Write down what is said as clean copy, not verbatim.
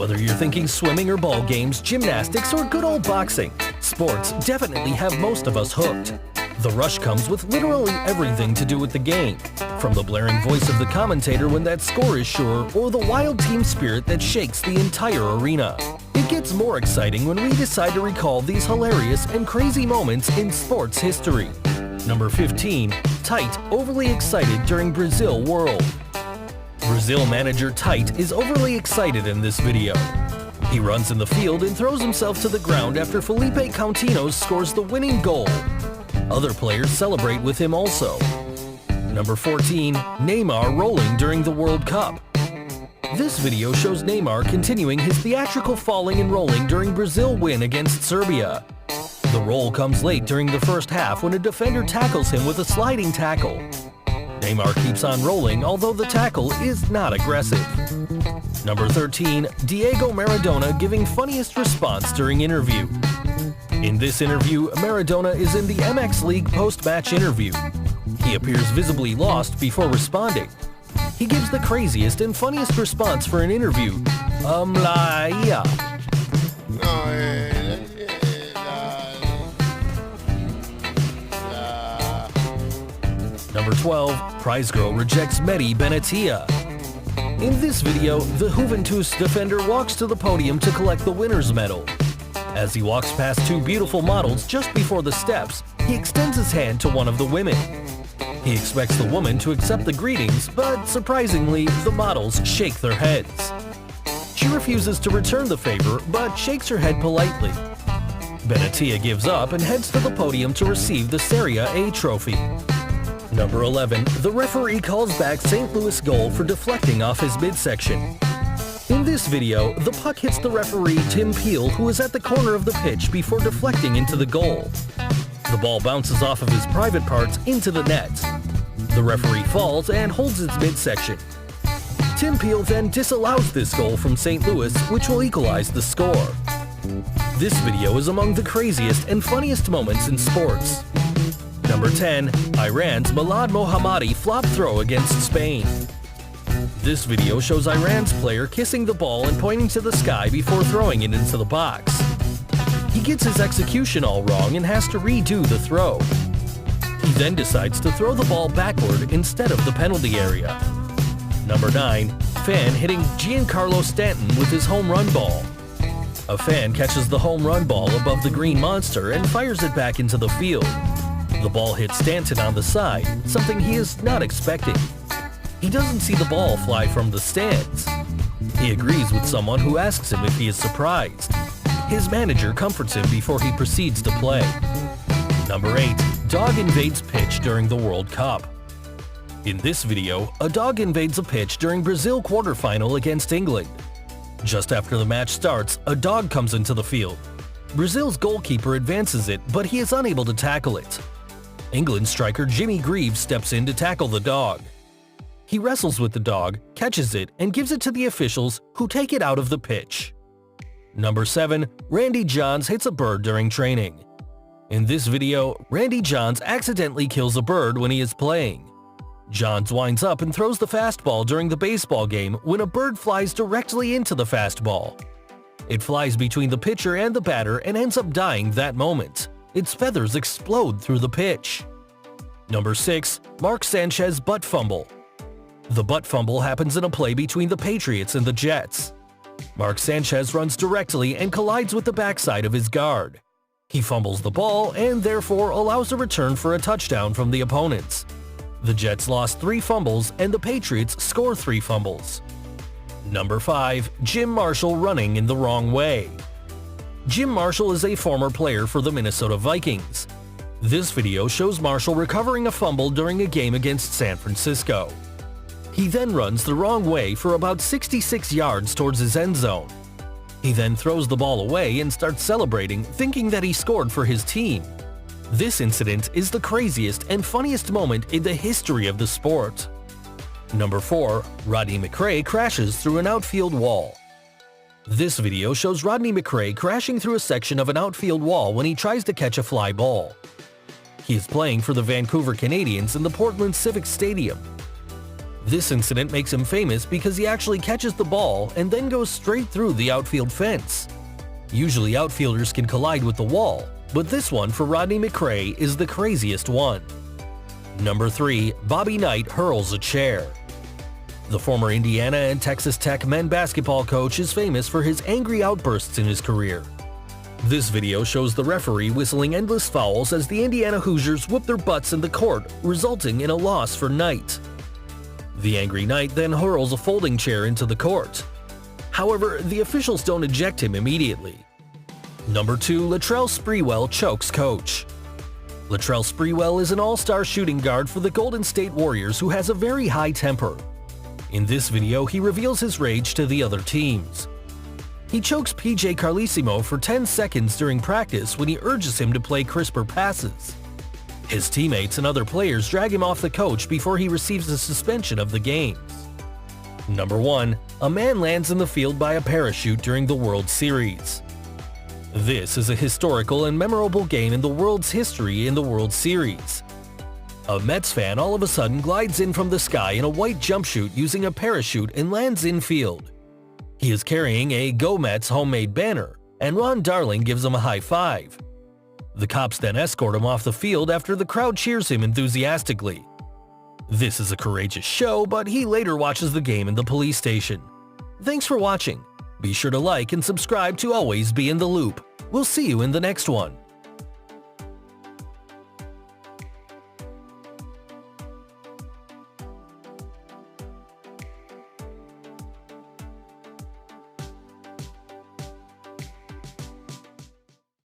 Whether you're thinking swimming or ball games, gymnastics, or good old boxing, sports definitely have most of us hooked. The rush comes with literally everything to do with the game, from the blaring voice of the commentator when that score is sure, or the wild team spirit that shakes the entire arena. It gets more exciting when we decide to recall these hilarious and crazy moments in sports history. Number 15. Tite overly excited during Brazil World. Brazil manager Tite is overly excited in this video. He runs in the field and throws himself to the ground after Felipe Coutinho scores the winning goal. Other players celebrate with him also. Number 14. Neymar rolling during the World Cup. This video shows Neymar continuing his theatrical falling and rolling during Brazil win against Serbia. The roll comes late during the first half when a defender tackles him with a sliding tackle. Neymar keeps on rolling, although the tackle is not aggressive. Number 13. Diego Maradona giving funniest response during interview. In this interview, Maradona is in the MX League post-match interview. He appears visibly lost before responding. He gives the craziest and funniest response for an interview. Yeah. Number 12. Prize Girl rejects Mehdi Benatia. In this video, the Juventus defender walks to the podium to collect the winner's medal. As he walks past two beautiful models just before the steps, he extends his hand to one of the women. He expects the woman to accept the greetings, but surprisingly, the models shake their heads. She refuses to return the favor, but shakes her head politely. Benatia gives up and heads to the podium to receive the Serie A trophy. Number 11. The referee calls back St. Louis goal for deflecting off his midsection. In this video, the puck hits the referee Tim Peel, who is at the corner of the pitch before deflecting into the goal. The ball bounces off of his private parts into the net. The referee falls and holds his midsection. Tim Peel then disallows this goal from St. Louis, which will equalize the score. This video is among the craziest and funniest moments in sports. Number 10. Iran's Milad Mohammadi flop throw against Spain. This video shows Iran's player kissing the ball and pointing to the sky before throwing it into the box. He gets his execution all wrong and has to redo the throw. He then decides to throw the ball backward instead of the penalty area. Number 9. Fan hitting Giancarlo Stanton with his home run ball. A fan catches the home run ball above the green monster and fires it back into the field. The ball hits Stanton on the side, something he is not expecting. He doesn't see the ball fly from the stands. He agrees with someone who asks him if he is surprised. His manager comforts him before he proceeds to play. Number 8. Dog invades pitch during the World Cup. In this video, a dog invades a pitch during Brazil quarterfinal against England. Just after the match starts, a dog comes into the field. Brazil's goalkeeper advances it, but he is unable to tackle it. England striker Jimmy Greaves steps in to tackle the dog. He wrestles with the dog, catches it, and gives it to the officials, who take it out of the pitch. Number 7. Randy Johns hits a bird during training. In this video, Randy Johns accidentally kills a bird when he is playing. Johns winds up and throws the fastball during the baseball game when a bird flies directly into the fastball. It flies between the pitcher and the batter and ends up dying that moment. Its feathers explode through the pitch. Number 6. Mark Sanchez butt fumble. The butt fumble happens in a play between the Patriots and the Jets. Mark Sanchez runs directly and collides with the backside of his guard. He fumbles the ball and therefore allows a return for a touchdown from the opponents. The Jets lost 3 fumbles and the Patriots score 3 fumbles. Number 5. Jim Marshall running in the wrong way. Jim Marshall is a former player for the Minnesota Vikings. This video shows Marshall recovering a fumble during a game against San Francisco. He then runs the wrong way for about 66 yards towards his end zone. He then throws the ball away and starts celebrating, thinking that he scored for his team. This incident is the craziest and funniest moment in the history of the sport. Number 4. Rodney McRae crashes through an outfield wall. This video shows Rodney McRae crashing through a section of an outfield wall when he tries to catch a fly ball. He is playing for the Vancouver Canadians in the Portland Civic Stadium. This incident makes him famous because he actually catches the ball and then goes straight through the outfield fence. Usually outfielders can collide with the wall, but this one for Rodney McRae is the craziest one. Number 3. Bobby Knight hurls a chair. The former Indiana and Texas Tech men basketball coach is famous for his angry outbursts in his career. This video shows the referee whistling endless fouls as the Indiana Hoosiers whip their butts in the court, resulting in a loss for Knight. The angry Knight then hurls a folding chair into the court. However, the officials don't eject him immediately. Number 2. Latrell Sprewell chokes coach. Latrell Sprewell is an all-star shooting guard for the Golden State Warriors who has a very high temper. In this video, he reveals his rage to the other teams. He chokes PJ Carlesimo for 10 seconds during practice when he urges him to play crisper passes. His teammates and other players drag him off the coach before he receives a suspension of the games. Number 1. A man lands in the field by a parachute during the World Series. This is a historical and memorable game in the world's history in the World Series. A Mets fan all of a sudden glides in from the sky in a white jumpsuit using a parachute and lands infield. He is carrying a Go Mets homemade banner, and Ron Darling gives him a high five. The cops then escort him off the field after the crowd cheers him enthusiastically. This is a courageous show, but he later watches the game in the police station. Thanks for watching. Be sure to like and subscribe to always be in the loop. We'll see you in the next one.